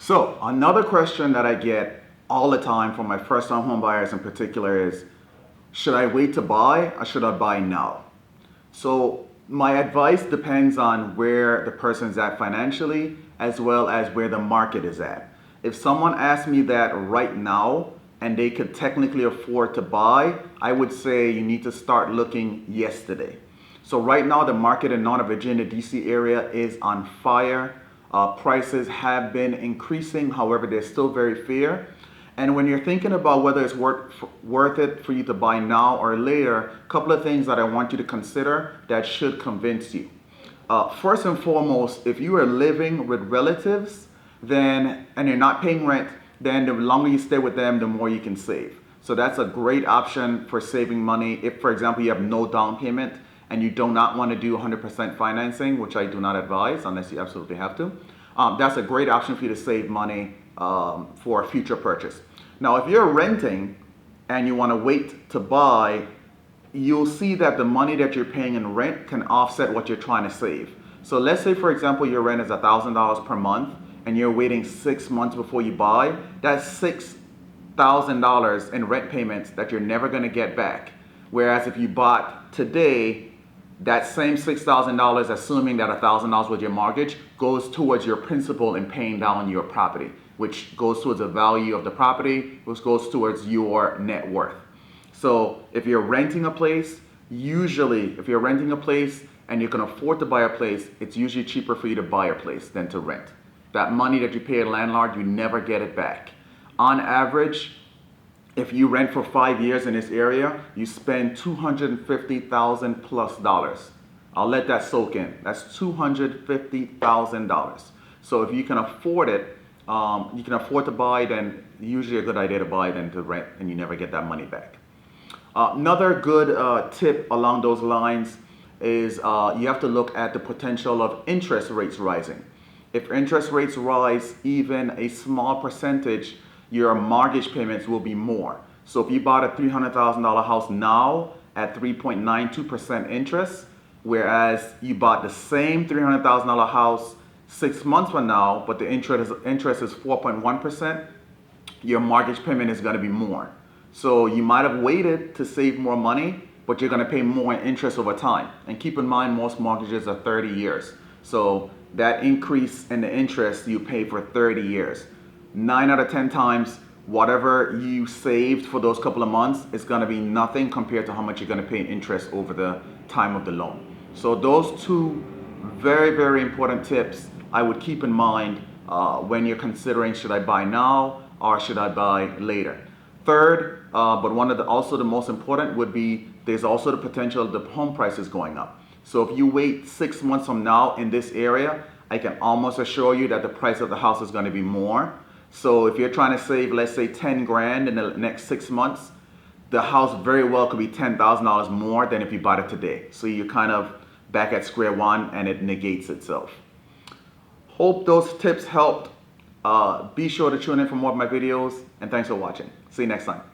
So another question that I get all the time from my first-time home buyers in particular is, should I wait to buy or should I buy now? So my advice depends on where the person's at financially as well as where the market is at. If someone asked me that right now and they could technically afford to buy, I would say you need to start looking yesterday. So right now the market in Northern Virginia, DC area is on fire. Prices have been increasing, however, they're still very fair. And when you're thinking about whether it's worth it for you to buy now or later, a couple of things that I want you to consider that should convince you. First and foremost, if you are living with relatives, and you're not paying rent, then the longer you stay with them, the more you can save. So that's a great option for saving money. If, for example, you have no down payment and you do not want to do 100% financing, which I do not advise unless you absolutely have to, that's a great option for you to save money for a future purchase. Now, if you're renting and you want to wait to buy, you'll see that the money that you're paying in rent can offset what you're trying to save. So let's say, for example, your rent is $1,000 per month and you're waiting 6 months before you buy. That's $6,000 in rent payments that you're never going to get back. Whereas if you bought today, that same $6,000, assuming that $1,000 was your mortgage, goes towards your principal in paying down your property, which goes towards the value of the property, which goes towards your net worth. So if you're renting a place, usually if you're renting a place and you can afford to buy a place, it's usually cheaper for you to buy a place than to rent. That money that you pay a landlord, you never get it back. On average, if you rent for 5 years in this area, you spend $250,000 plus dollars. I'll let that soak in. That's $250,000. So if you can afford it, you can afford to buy, then usually a good idea to buy than to rent, and you never get that money back. Another good tip along those lines is you have to look at the potential of interest rates rising. If interest rates rise even a small percentage, your mortgage payments will be more. So if you bought a $300,000 house now at 3.92% interest, whereas you bought the same $300,000 house 6 months from now, but the interest is 4.1%, your mortgage payment is going to be more. So you might have waited to save more money, but you're going to pay more in interest over time. And keep in mind, most mortgages are 30 years. So that increase in the interest you pay for 30 years. 9 out of 10 times, whatever you saved for those couple of months is going to be nothing compared to how much you're going to pay in interest over the time of the loan. So those two very, very important tips I would keep in mind when you're considering, should I buy now or should I buy later? Third, but one of the also the most important would be, there's also the potential of the home prices going up. So if you wait 6 months from now in this area, I can almost assure you that the price of the house is going to be more. So if you're trying to save, let's say 10 grand in the next 6 months, the house very well could be $10,000 more than if you bought it today. So you're kind of back at square one and it negates itself. Hope those tips helped. Be sure to tune in for more of my videos, and thanks for watching. See you next time.